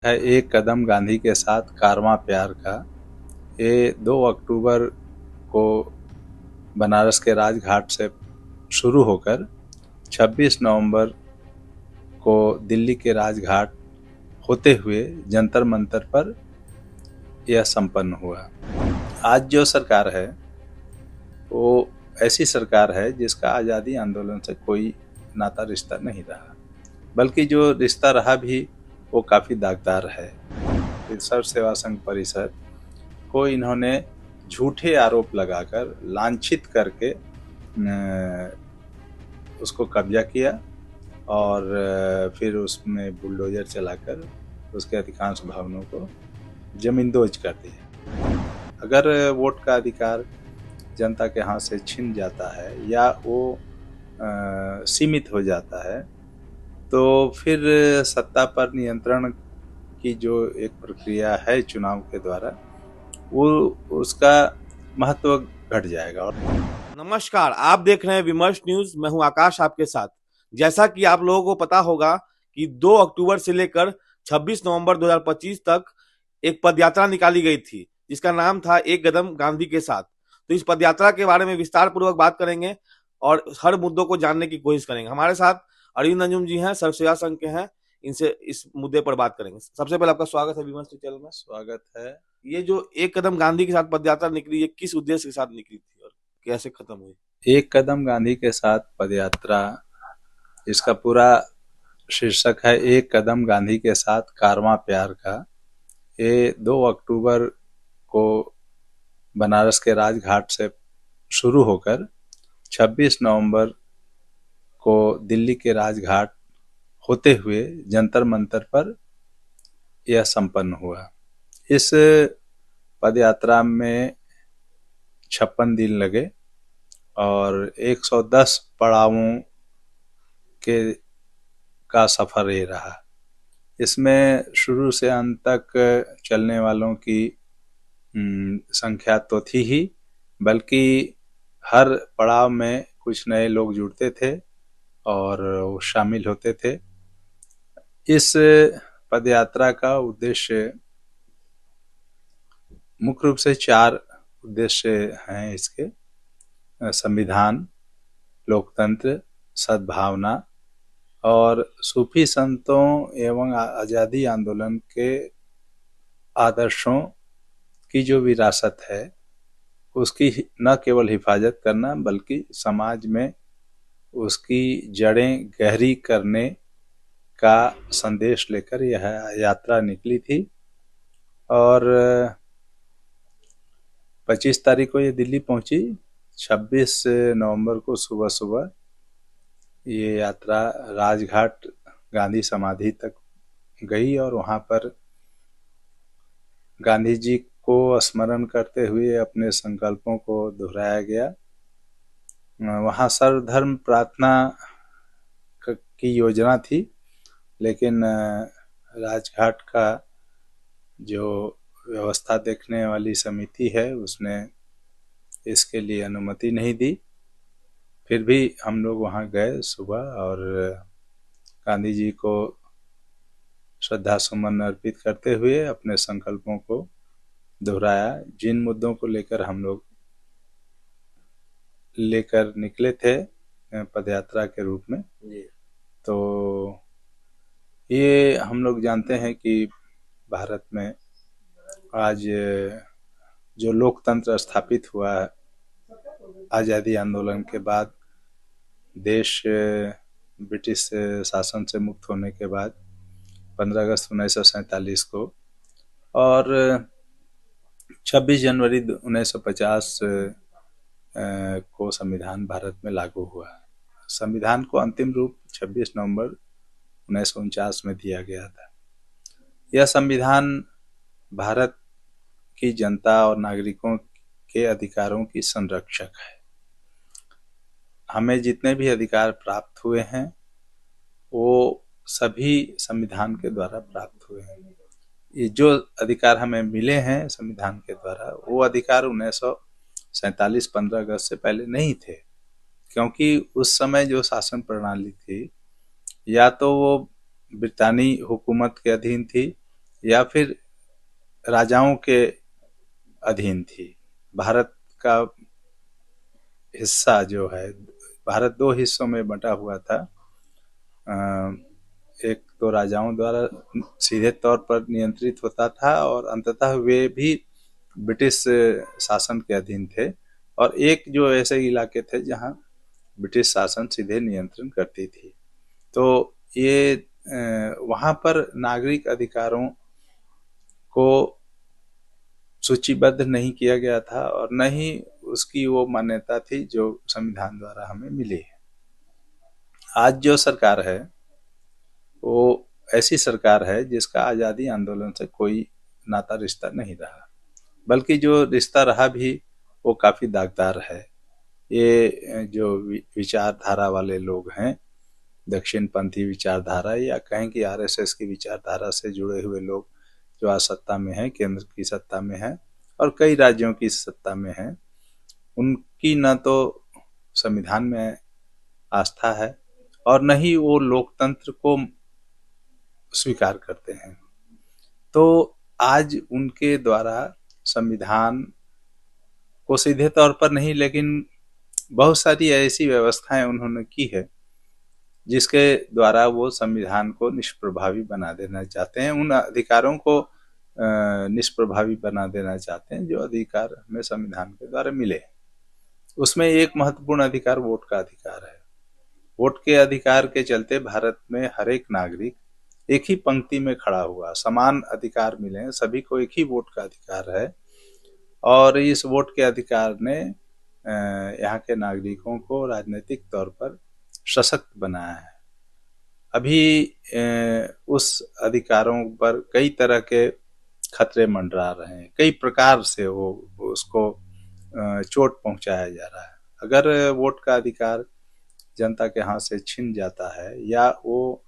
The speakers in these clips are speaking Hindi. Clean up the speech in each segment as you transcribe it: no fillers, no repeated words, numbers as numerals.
है एक कदम गांधी के साथ कारवां प्यार का। ये 2 अक्टूबर को बनारस के राजघाट से शुरू होकर 26 नवंबर को दिल्ली के राजघाट होते हुए जंतर मंतर पर यह संपन्न हुआ। आज जो सरकार है वो ऐसी सरकार है जिसका आज़ादी आंदोलन से कोई नाता रिश्ता नहीं रहा, बल्कि जो रिश्ता रहा भी वो काफ़ी दागदार है। सर्व सेवा संघ परिषद को इन्होंने झूठे आरोप लगाकर लांछित करके उसको कब्जा किया और फिर उसमें बुलडोजर चलाकर उसके अधिकांश भवनों को जमींदोज कर दिया। अगर वोट का अधिकार जनता के हाथ से छिन जाता है या वो सीमित हो जाता है तो फिर सत्ता पर नियंत्रण की जो एक प्रक्रिया है चुनाव के द्वारा वो उसका महत्व घट जाएगा। नमस्कार, आप देख रहे हैं विमर्श न्यूज। मैं हूं आकाश आपके साथ। जैसा कि आप लोगों को पता होगा कि 2 अक्टूबर से लेकर 26 नवंबर 2025 तक एक पदयात्रा निकाली गई थी जिसका नाम था एक कदम गांधी के साथ। तो इस पदयात्रा के बारे में विस्तार पूर्वक बात करेंगे और हर मुद्दों को जानने की कोशिश करेंगे। हमारे साथ अरविंद अंजुम जी हैं, सर्व सेवा संघ के हैं, इनसे इस मुद्दे पर बात करेंगे। सबसे पहले आपका स्वागत है विमर्श चैनल में। स्वागत है। ये जो एक कदम गांधी के साथ पदयात्रा निकली, ये किस उद्देश्य के साथ निकली थी और कैसे खत्म हुई? एक कदम गांधी के साथ पदयात्रा, इसका पूरा शीर्षक है एक कदम गांधी के साथ कारवां प्यार का। ये 2 अक्टूबर को बनारस के राजघाट से शुरू होकर 26 नवंबर को दिल्ली के राजघाट होते हुए जंतर मंतर पर यह संपन्न हुआ। इस पदयात्रा में 56 दिन लगे और 110 पड़ावों के का सफर ये रहा। इसमें शुरू से अंत तक चलने वालों की संख्या तो थी ही, बल्कि हर पड़ाव में कुछ नए लोग जुड़ते थे और वो शामिल होते थे। इस पदयात्रा का उद्देश्य मुख्य रूप से 4 उद्देश्य हैं इसके: संविधान, लोकतंत्र, सद्भावना और सूफी संतों एवं आज़ादी आंदोलन के आदर्शों की जो विरासत है उसकी न केवल हिफाजत करना बल्कि समाज में उसकी जड़ें गहरी करने का संदेश लेकर यह यात्रा निकली थी। और 25 तारीख को ये दिल्ली पहुंची। 26 नवंबर को सुबह सुबह ये यात्रा राजघाट गांधी समाधि तक गई और वहाँ पर गांधी जी को स्मरण करते हुए अपने संकल्पों को दोहराया गया। वहाँ सर्वधर्म प्रार्थना की योजना थी, लेकिन राजघाट का जो व्यवस्था देखने वाली समिति है उसने इसके लिए अनुमति नहीं दी। फिर भी हम लोग वहाँ गए सुबह और गांधी जी को श्रद्धा सुमन अर्पित करते हुए अपने संकल्पों को दोहराया। जिन मुद्दों को लेकर हम लोग लेकर निकले थे पदयात्रा के रूप में, तो ये हम लोग जानते हैं कि भारत में आज जो लोकतंत्र स्थापित हुआ है आज़ादी आंदोलन के बाद, देश ब्रिटिश शासन से मुक्त होने के बाद 15 अगस्त 1947 को और 26 जनवरी 1950 को संविधान भारत में लागू हुआ। संविधान को अंतिम रूप 26 नवंबर 1949 में दिया गया था। यह संविधान भारत की जनता और नागरिकों के अधिकारों की संरक्षक है। हमें जितने भी अधिकार प्राप्त हुए हैं वो सभी संविधान के द्वारा प्राप्त हुए हैं। ये जो अधिकार हमें मिले हैं संविधान के द्वारा, वो अधिकार 1947 15 अगस्त से पहले नहीं थे, क्योंकि उस समय जो शासन प्रणाली थी या तो वो ब्रितानी हुकूमत के अधीन थी या फिर राजाओं के अधीन थी। भारत का हिस्सा जो है, भारत दो हिस्सों में बंटा हुआ था। एक तो राजाओं द्वारा सीधे तौर पर नियंत्रित होता था और अंततः वे भी ब्रिटिश शासन के अधीन थे, और एक जो ऐसे इलाके थे जहां ब्रिटिश शासन सीधे नियंत्रण करती थी। तो ये वहां पर नागरिक अधिकारों को सूचीबद्ध नहीं किया गया था और न ही उसकी वो मान्यता थी जो संविधान द्वारा हमें मिली है। आज जो सरकार है वो ऐसी सरकार है जिसका आज़ादी आंदोलन से कोई नाता रिश्ता नहीं रहा, बल्कि जो रिश्ता रहा भी वो काफ़ी दागदार है। ये जो विचारधारा वाले लोग हैं, दक्षिणपंथी विचारधारा, या कहें कि आरएसएस की विचारधारा से जुड़े हुए लोग जो आज सत्ता में हैं, केंद्र की सत्ता में हैं और कई राज्यों की सत्ता में हैं, उनकी न तो संविधान में आस्था है और न ही वो लोकतंत्र को स्वीकार करते हैं। तो आज उनके द्वारा संविधान को सीधे तौर पर नहीं, लेकिन बहुत सारी ऐसी व्यवस्थाएं उन्होंने की है जिसके द्वारा वो संविधान को निष्प्रभावी बना देना चाहते हैं, उन अधिकारों को निष्प्रभावी बना देना चाहते हैं जो अधिकार हमें संविधान के द्वारा मिले। उसमें एक महत्वपूर्ण अधिकार वोट का अधिकार है। वोट के अधिकार के चलते भारत में हर एक नागरिक एक ही पंक्ति में खड़ा हुआ, समान अधिकार मिले, सभी को एक ही वोट का अधिकार है, और इस वोट के अधिकार ने यहाँ के नागरिकों को राजनीतिक तौर पर सशक्त बनाया है। अभी उस अधिकारों पर कई तरह के खतरे मंडरा रहे हैं, कई प्रकार से वो उसको चोट पहुंचाया जा रहा है। अगर वोट का अधिकार जनता के हाथ से छिन जाता है या वो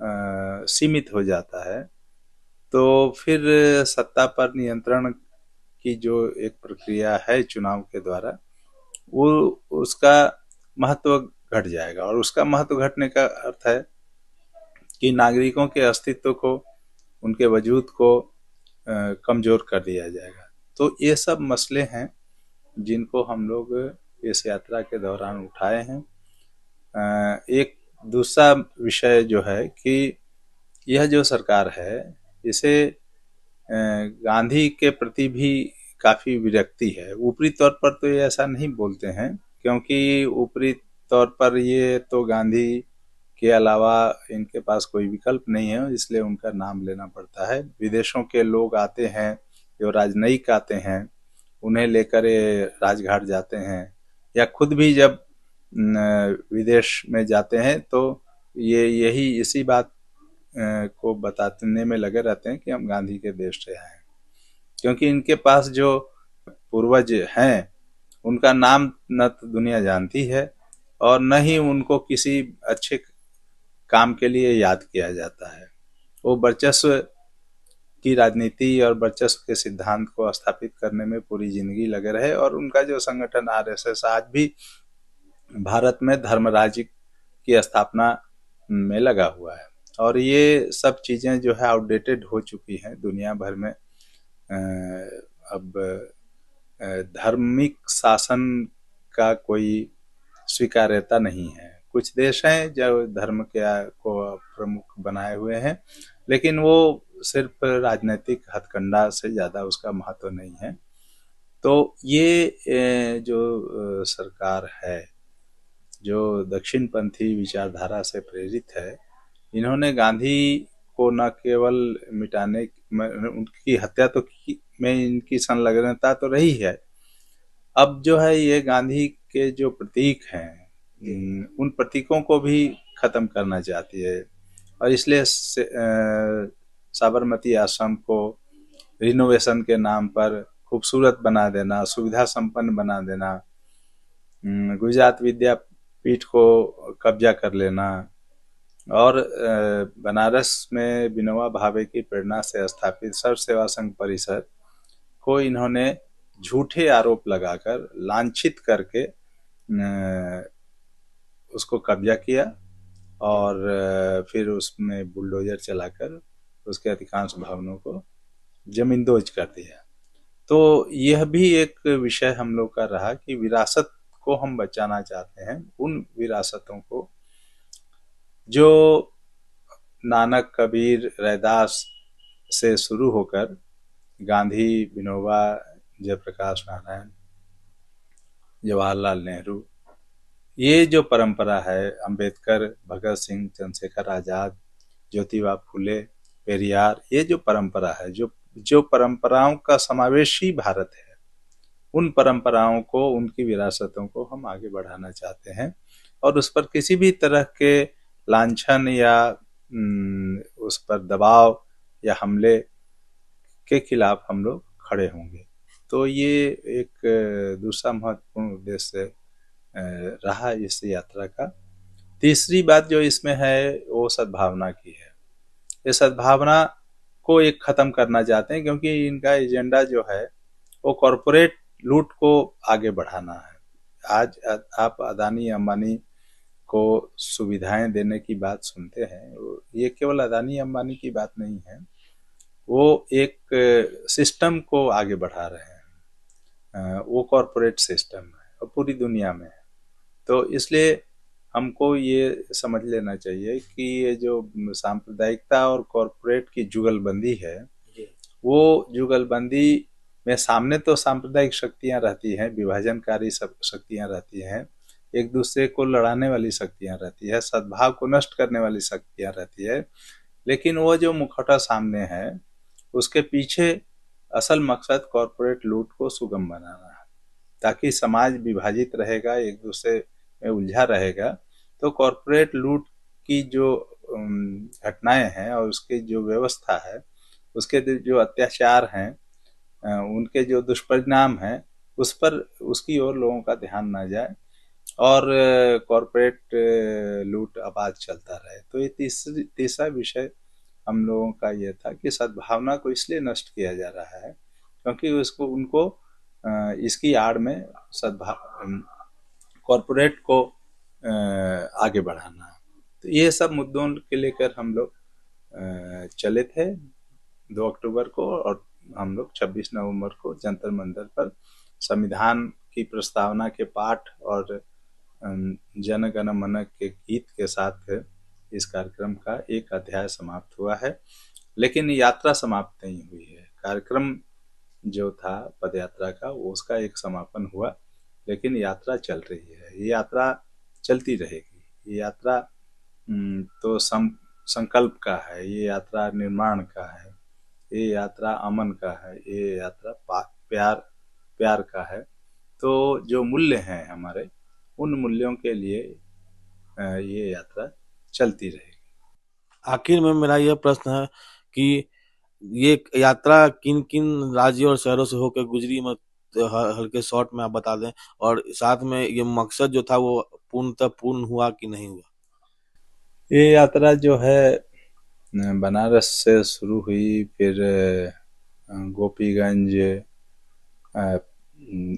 सीमित हो जाता है, तो फिर सत्ता पर नियंत्रण की जो एक प्रक्रिया है चुनाव के द्वारा, वो उसका महत्व घट जाएगा, और उसका महत्व घटने का अर्थ है कि नागरिकों के अस्तित्व को, उनके वजूद को कमजोर कर दिया जाएगा। तो ये सब मसले हैं जिनको हम लोग इस यात्रा के दौरान उठाए हैं। एक दूसरा विषय जो है कि यह जो सरकार है, इसे गांधी के प्रति भी काफ़ी विरक्ति है। ऊपरी तौर पर तो ये ऐसा नहीं बोलते हैं, क्योंकि ऊपरी तौर पर ये तो गांधी के अलावा इनके पास कोई विकल्प नहीं है, इसलिए उनका नाम लेना पड़ता है। विदेशों के लोग आते हैं, जो राजनयिक आते हैं, उन्हें लेकर ये राजघाट जाते हैं, या खुद भी जब विदेश में जाते हैं तो ये यही इसी बात को बताने में लगे रहते हैं कि हम गांधी के देश से आए हैं, क्योंकि इनके पास जो पूर्वज हैं उनका नाम न तो दुनिया जानती है और न ही उनको किसी अच्छे काम के लिए याद किया जाता है। वो वर्चस्व की राजनीति और वर्चस्व के सिद्धांत को स्थापित करने में पूरी जिंदगी लगे रहे, और उनका जो संगठन आरएसएस आज भी भारत में धर्म राज्य की स्थापना में लगा हुआ है, और ये सब चीज़ें जो है आउटडेटेड हो चुकी हैं दुनिया भर में। अब धार्मिक शासन का कोई स्वीकार्यता नहीं है। कुछ देश हैं जो धर्म के को प्रमुख बनाए हुए हैं, लेकिन वो सिर्फ राजनीतिक हथकंडा से ज़्यादा उसका महत्व नहीं है। तो ये जो सरकार है, जो दक्षिणपंथी विचारधारा से प्रेरित है, इन्होंने गांधी को न केवल मिटाने, उनकी हत्या तो में इनकी संलग्नता तो रही है, अब जो है ये गांधी के जो प्रतीक हैं उन प्रतीकों को भी खत्म करना चाहती है, और इसलिए साबरमती आश्रम को रिनोवेशन के नाम पर खूबसूरत बना देना, सुविधा संपन्न बना देना, गुजरात विद्यापीठ को कब्जा कर लेना, और बनारस में विनोबा भावे की प्रेरणा से स्थापित सर्व सेवा संघ परिषद को इन्होंने झूठे आरोप लगाकर लांछित करके उसको कब्जा किया, और फिर उसमें बुलडोजर चलाकर उसके अधिकांश भवनों को जमींदोज कर दिया। तो यह भी एक विषय हम लोग का रहा कि विरासत को हम बचाना चाहते हैं, उन विरासतों को जो नानक, कबीर, रैदास से शुरू होकर गांधी, विनोबा, जयप्रकाश नारायण, जवाहरलाल नेहरू, ये जो परंपरा है, अंबेडकर, भगत सिंह, चंद्रशेखर आजाद, ज्योतिबा फुले, पेरियार, ये जो परंपरा है, जो परंपराओं का समावेशी भारत है, उन परंपराओं को, उनकी विरासतों को हम आगे बढ़ाना चाहते हैं और उस पर किसी भी तरह के लांछन या उस पर दबाव या हमले के खिलाफ हम लोग खड़े होंगे। तो ये एक दूसरा महत्वपूर्ण उद्देश्य रहा इस यात्रा का। तीसरी बात जो इसमें है वो सद्भावना की है। ये सद्भावना को एक खत्म करना चाहते हैं क्योंकि इनका एजेंडा जो है वो कॉरपोरेट लूट को आगे बढ़ाना है। आज आप अदानी अंबानी को सुविधाएं देने की बात सुनते हैं, ये केवल अदानी अंबानी की बात नहीं है, वो एक सिस्टम को आगे बढ़ा रहे हैं। वो कॉरपोरेट सिस्टम है और पूरी दुनिया में है। तो इसलिए हमको ये समझ लेना चाहिए कि ये जो सांप्रदायिकता और कॉरपोरेट की जुगलबंदी है, वो जुगलबंदी में सामने तो सांप्रदायिक शक्तियां रहती हैं, विभाजनकारी सब शक्तियां रहती हैं, एक दूसरे को लड़ाने वाली शक्तियां रहती है, सद्भाव को नष्ट करने वाली शक्तियां रहती है, लेकिन वो जो मुखौटा सामने है उसके पीछे असल मकसद कॉरपोरेट लूट को सुगम बनाना है, ताकि समाज विभाजित रहेगा, एक दूसरे में उलझा रहेगा। तो कॉरपोरेट लूट की जो घटनाएं हैं और उसकी जो व्यवस्था है, उसके जो अत्याचार हैं, उनके जो दुष्परिणाम हैं, उस पर उसकी ओर लोगों का ध्यान ना जाए और कॉरपोरेट लूट आबाद चलता रहे। तो ये तीसरा विषय हम लोगों का ये था कि सद्भावना को इसलिए नष्ट किया जा रहा है क्योंकि उनको इसकी आड़ में कॉरपोरेट को आगे बढ़ाना है। तो ये सब मुद्दों के लेकर हम लोग चले थे 2 अक्टूबर को, और हम लोग 26 नवंबर को जंतर मंतर पर संविधान की प्रस्तावना के पाठ और जन गण मन के गीत के साथ इस कार्यक्रम का एक अध्याय समाप्त हुआ है। लेकिन यात्रा समाप्त नहीं हुई है। कार्यक्रम जो था पदयात्रा का वो उसका एक समापन हुआ, लेकिन यात्रा चल रही है। ये यात्रा चलती रहेगी। ये यात्रा तो संकल्प का है, ये यात्रा निर्माण का है, ये यात्रा अमन का है, ये यात्रा प्यार का है। तो जो मूल्य हैं हमारे, उन मूल्यों के लिए ये यात्रा चलती रहेगी। आखिर में मेरा यह प्रश्न है कि ये यात्रा किन किन राज्यों और शहरों से होकर गुजरी, हल्के शॉर्ट में आप बता दें, और साथ में ये मकसद जो था वो पूर्णतः पूर्ण हुआ कि नहीं हुआ? ये यात्रा जो है बनारस से शुरू हुई, फिर गोपीगंज,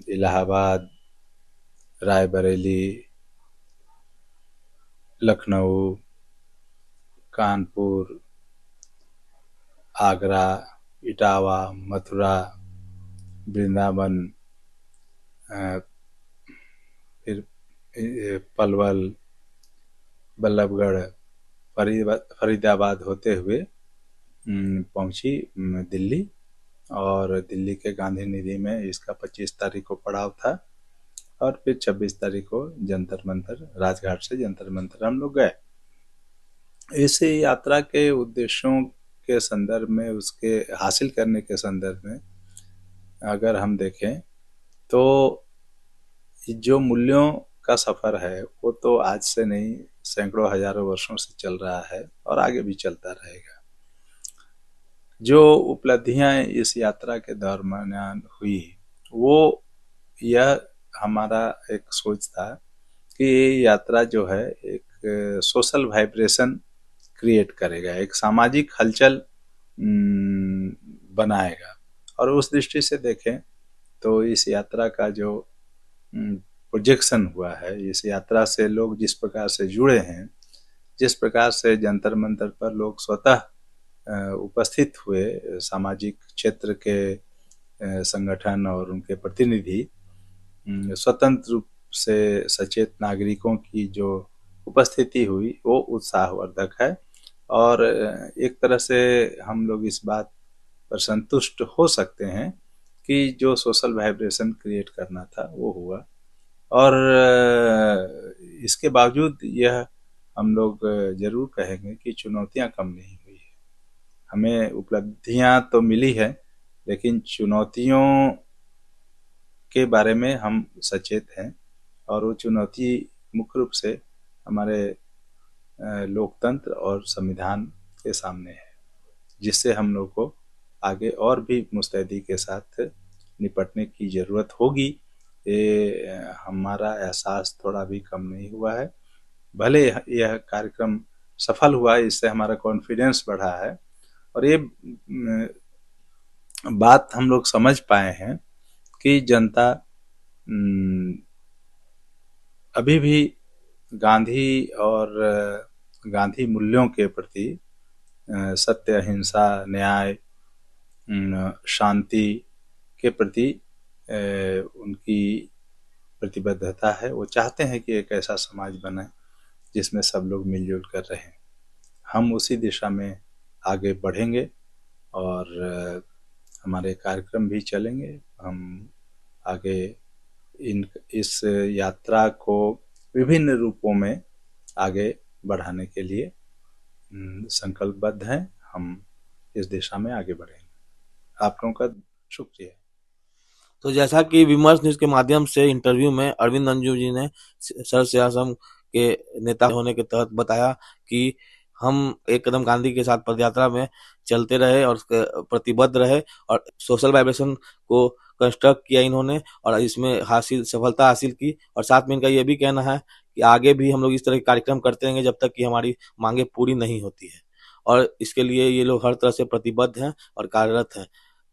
इलाहाबाद, रायबरेली, लखनऊ, कानपुर, आगरा, इटावा, मथुरा, वृंदावन, फिर पलवल, बल्लभगढ़, फरीदाबाद होते हुए पहुंची दिल्ली, और दिल्ली के गांधी निधि में इसका 25 तारीख को पड़ाव था, और फिर 26 तारीख को जंतर मंतर, राजघाट से जंतर मंतर हम लोग गए। इस यात्रा के उद्देश्यों के संदर्भ में, उसके हासिल करने के संदर्भ में अगर हम देखें तो जो मूल्यों का सफर है वो तो आज से नहीं, सैकड़ों हजारों वर्षों से चल रहा है और आगे भी चलता रहेगा। जो उपलब्धियां इस यात्रा के दरमियान हुई, वो यह हमारा एक सोच था कि ये यात्रा जो है एक सोशल वाइब्रेशन क्रिएट करेगा, एक सामाजिक हलचल बनाएगा। और उस दृष्टि से देखें तो इस यात्रा का जो प्रोजेक्शन हुआ है, इस यात्रा से लोग जिस प्रकार से जुड़े हैं, जिस प्रकार से जंतर मंतर पर लोग स्वतः उपस्थित हुए सामाजिक क्षेत्र के संगठन और उनके प्रतिनिधि स्वतंत्र रूप से सचेत नागरिकों की जो उपस्थिति हुई वो उत्साहवर्धक है। और एक तरह से हम लोग इस बात पर संतुष्ट हो सकते हैं कि जो सोशल वाइब्रेशन क्रिएट करना था वो हुआ। और इसके बावजूद यह हम लोग जरूर कहेंगे कि चुनौतियां कम नहीं हुई है। हमें उपलब्धियां तो मिली है, लेकिन चुनौतियों के बारे में हम सचेत हैं। और वो चुनौती मुख्य रूप से हमारे लोकतंत्र और संविधान के सामने है, जिससे हम लोग को आगे और भी मुस्तैदी के साथ निपटने की ज़रूरत होगी। ये हमारा एहसास थोड़ा भी कम नहीं हुआ है। भले यह कार्यक्रम सफल हुआ है, इससे हमारा कॉन्फिडेंस बढ़ा है और ये बात हम लोग समझ पाए हैं कि जनता अभी भी गांधी और गांधी मूल्यों के प्रति सत्य, अहिंसा, न्याय, शांति के प्रति उनकी प्रतिबद्धता है। वो चाहते हैं कि एक ऐसा समाज बने जिसमें सब लोग मिलजुल कर रहें। हम उसी दिशा में आगे बढ़ेंगे और हमारे कार्यक्रम भी चलेंगे। हम आगे इस यात्रा को विभिन्न रूपों में आगे बढ़ाने के लिए संकल्पबद्ध हैं। हम इस दिशा में आगे बढ़ेंगे। आप लोगों का शुक्रिया। तो जैसा कि विमर्श न्यूज के माध्यम से इंटरव्यू में अरविंद अंजू जी ने सर सियासम के नेता होने के तहत बताया कि हम एक कदम गांधी के साथ पदयात्रा में चलते रहे और प्रतिबद्ध रहे और सोशल वाइब्रेशन को कंस्ट्रक्ट किया इन्होंने और इसमें सफलता हासिल की। और साथ में इनका ये भी कहना है कि आगे भी हम लोग इस तरह के कार्यक्रम करते रहेंगे जब तक कि हमारी मांगे पूरी नहीं होती है, और इसके लिए ये लोग हर तरह से प्रतिबद्ध हैं और कार्यरत हैं।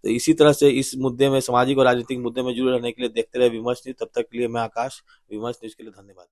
तो इसी तरह से इस मुद्दे में, सामाजिक और राजनीतिक मुद्दे में जुड़े रहने के लिए देखते रहे विमर्श न्यूज। तब तक के लिए मैं आकाश, विमर्श न्यूज के लिए धन्यवाद।